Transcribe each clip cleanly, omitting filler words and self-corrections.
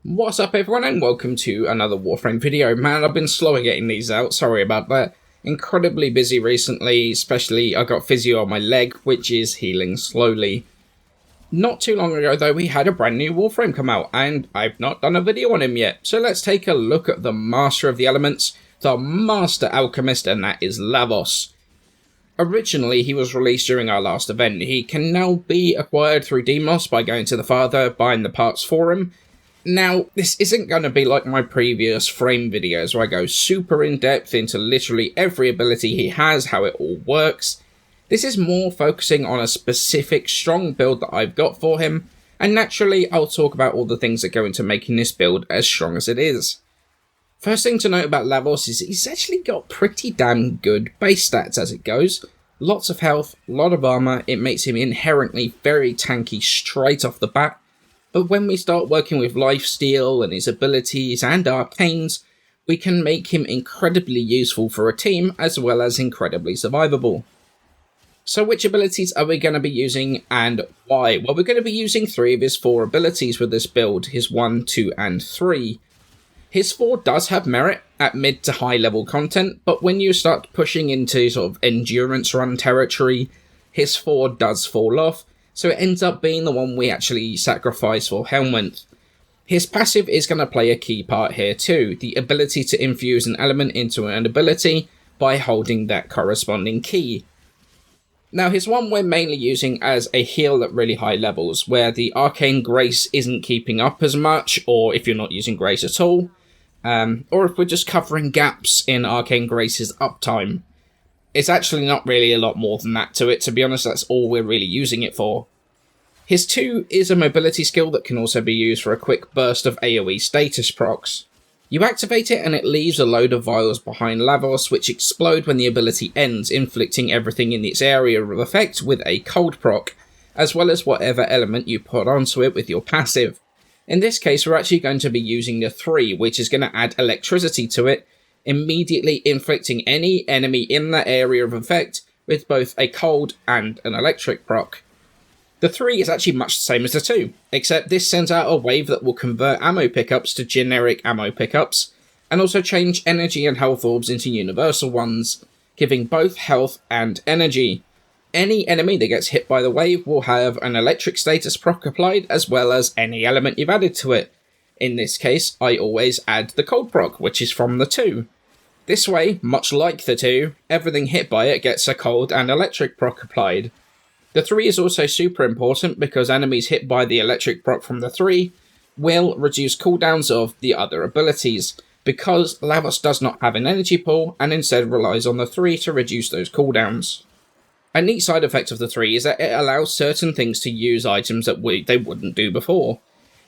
What's up everyone and welcome to another Warframe video. Man, I've been slow at getting these out, sorry about that. Incredibly busy recently, especially I got physio on my leg, which is healing slowly. Not too long ago though, we had a brand new Warframe come out, and I've not done a video on him yet. So let's take a look at the Master of the Elements, the Master Alchemist, and that is Lavos. Originally, he was released during our last event. He can now be acquired through Demos by going to the Father, buying the parts for him. Now, this isn't going to be like my previous frame videos where I go super in-depth into literally every ability he has, how it all works. This is more focusing on a specific strong build that I've got for him, and naturally I'll talk about all the things that go into making this build as strong as it is. First thing to note about Lavos is he's actually got pretty damn good base stats as it goes. Lots of health, a lot of armor, it makes him inherently very tanky straight off the bat. But when we start working with lifesteal and his abilities and arcanes, we can make him incredibly useful for a team as well as incredibly survivable. So which abilities are we going to be using and why? Well, we're going to be using 3 of his 4 abilities with this build, his 1, 2 and 3. His 4 does have merit at mid to high level content, but when you start pushing into sort of endurance run territory, his 4 does fall off. So it ends up being the one we actually sacrifice for Helmut. His passive is going to play a key part here too, the ability to infuse an element into an ability by holding that corresponding key. Now his one we're mainly using as a heal at really high levels, where the Arcane Grace isn't keeping up as much, or if you're not using Grace at all, or if we're just covering gaps in Arcane Grace's uptime. It's actually not really a lot more than that to it, to be honest, that's all we're really using it for. His 2 is a mobility skill that can also be used for a quick burst of AoE status procs. You activate it and it leaves a load of vials behind Lavos which explode when the ability ends, inflicting everything in its area of effect with a cold proc, as well as whatever element you put onto it with your passive. In this case we're actually going to be using the 3, which is going to add electricity to it, immediately inflicting any enemy in that area of effect with both a cold and an electric proc. The 3 is actually much the same as the 2, except this sends out a wave that will convert ammo pickups to generic ammo pickups, and also change energy and health orbs into universal ones, giving both health and energy. Any enemy that gets hit by the wave will have an electric status proc applied, as well as any element you've added to it. In this case, I always add the cold proc, which is from the 2. This way, much like the 2, everything hit by it gets a cold and electric proc applied. The 3 is also super important because enemies hit by the electric proc from the 3 will reduce cooldowns of the other abilities, because Lavos does not have an energy pool and instead relies on the 3 to reduce those cooldowns. A neat side effect of the 3 is that it allows certain things to use items that they wouldn't do before.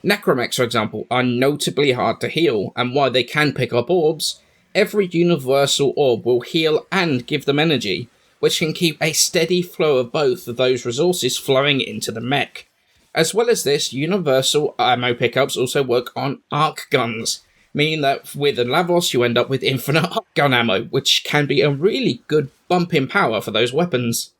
Necromechs, for example, are notably hard to heal, and while they can pick up orbs, every universal orb will heal and give them energy, which can keep a steady flow of both of those resources flowing into the mech. As well as this, universal ammo pickups also work on arc guns, meaning that with a Lavos you end up with infinite arc gun ammo, which can be a really good bump in power for those weapons.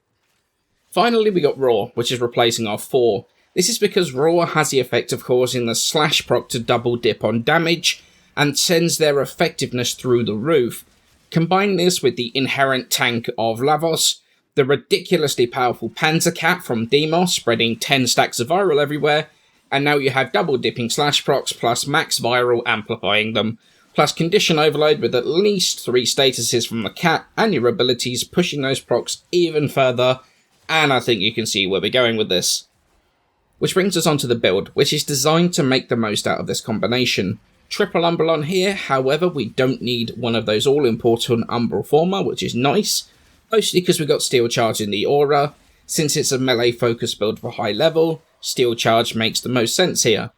Finally we got Raw, which is replacing our 4. This is because Raw has the effect of causing the slash proc to double dip on damage, and sends their effectiveness through the roof. Combine this with the inherent tank of Lavos, the ridiculously powerful Panzer Cat from Demos spreading 10 stacks of viral everywhere, and now you have double dipping slash procs plus max viral amplifying them, plus condition overload with at least 3 statuses from the cat and your abilities pushing those procs even further, and I think you can see where we're going with this. Which brings us on to the build, which is designed to make the most out of this combination. Triple Umbral on here, however we don't need one of those all-important Umbral Former, which is nice, mostly because we've got Steel Charge in the aura. Since it's a melee focus build for high level, Steel Charge makes the most sense here.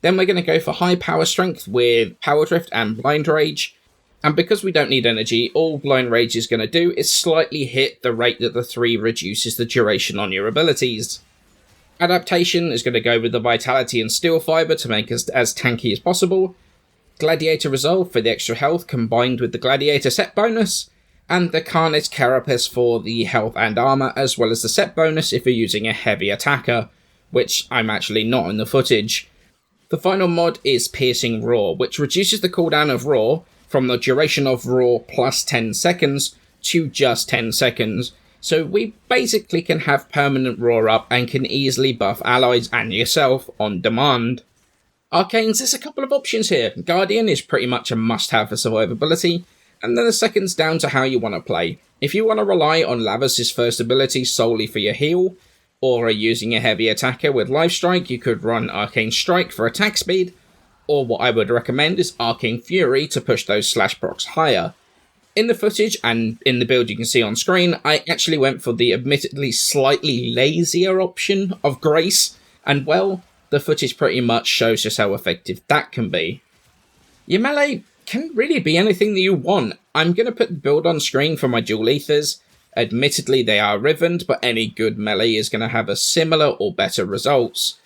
Then we're going to go for high power strength with Power Drift and Blind Rage, and because we don't need energy, all Blind Rage is going to do is slightly hit the rate that the 3 reduces the duration on your abilities. Adaptation is going to go with the Vitality and Steel Fiber to make us as tanky as possible, Gladiator Resolve for the extra health combined with the Gladiator set bonus, and the Carnage Carapace for the health and armor, as well as the set bonus if you're using a heavy attacker, which I'm actually not in the footage. The final mod is Piercing Roar, which reduces the cooldown of Roar from the duration of Roar plus 10 seconds to just 10 seconds. So we basically can have permanent Roar up and can easily buff allies and yourself on demand. Arcanes, there's a couple of options here. Guardian is pretty much a must-have for survivability, and then the second's down to how you want to play. If you want to rely on Lavos' first ability solely for your heal, or are using a heavy attacker with Life Strike, you could run Arcane Strike for attack speed, or what I would recommend is Arcane Fury to push those slash procs higher. In the footage and in the build you can see on screen, I actually went for the admittedly slightly lazier option of Grace, and well, the footage pretty much shows just how effective that can be. Your melee can really be anything that you want. I'm going to put the build on screen for my dual ethers. Admittedly, they are rivened, but any good melee is going to have a similar or better results.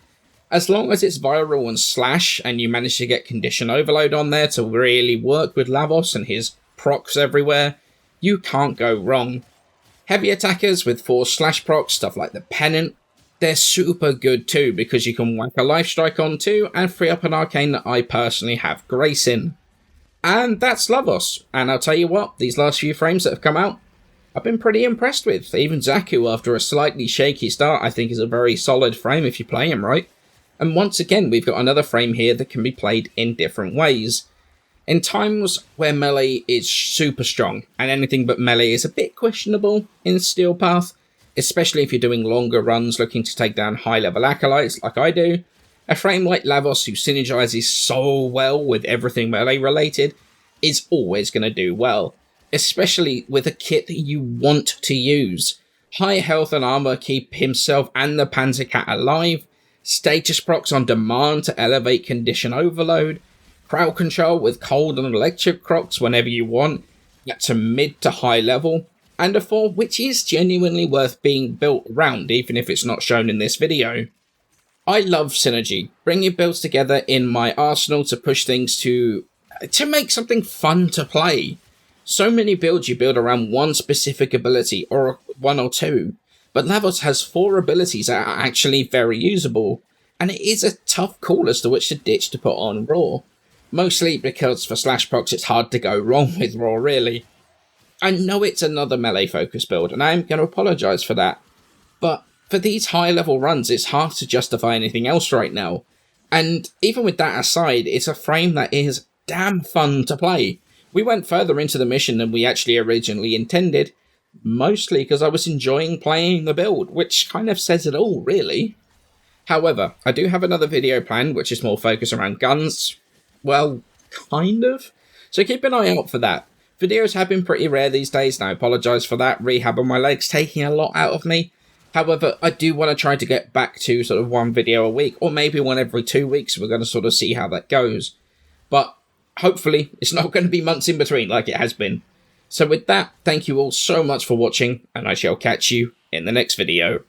As long as it's viral and slash, and you manage to get condition overload on there to really work with Lavos and his procs everywhere, you can't go wrong. Heavy attackers with 4 slash procs, stuff like the Pennant, they're super good too, because you can whack a Life Strike on too, and free up an arcane that I personally have Grace in. And that's Lavos, and I'll tell you what, these last few frames that have come out, I've been pretty impressed with. Even Zaku, after a slightly shaky start, I think is a very solid frame if you play him right. And once again, we've got another frame here that can be played in different ways. In times where melee is super strong, and anything but melee is a bit questionable in Steel Path, especially if you're doing longer runs looking to take down high-level acolytes like I do, a frame like Lavos, who synergizes so well with everything melee-related, is always going to do well. Especially with a kit that you want to use. High health and armor keep himself and the Panzercat alive, status procs on demand to elevate condition overload, crowd control with cold and electric procs whenever you want, at a mid to high level, and a 4 which is genuinely worth being built around even if it's not shown in this video. I love synergy, bringing builds together in my arsenal to push things to make something fun to play. So many builds you build around one specific ability, or 1 or 2, but Lavos has 4 abilities that are actually very usable, and it is a tough call as to which to ditch to put on Raw. Mostly because for slash procs it's hard to go wrong with Raw really. I know it's another melee focus build, and I am going to apologise for that, but for these high level runs it's hard to justify anything else right now, and even with that aside, it's a frame that is damn fun to play. We went further into the mission than we actually originally intended, mostly because I was enjoying playing the build, which kind of says it all, really. However, I do have another video planned, which is more focused around guns. Well, kind of. So keep an eye out for that. Videos have been pretty rare these days, and I apologise for that. Rehab on my legs taking a lot out of me. However, I do want to try to get back to sort of 1 video a week, or maybe 1 every 2 weeks. We're going to sort of see how that goes. But hopefully, it's not going to be months in between like it has been. So with that, thank you all so much for watching, and I shall catch you in the next video.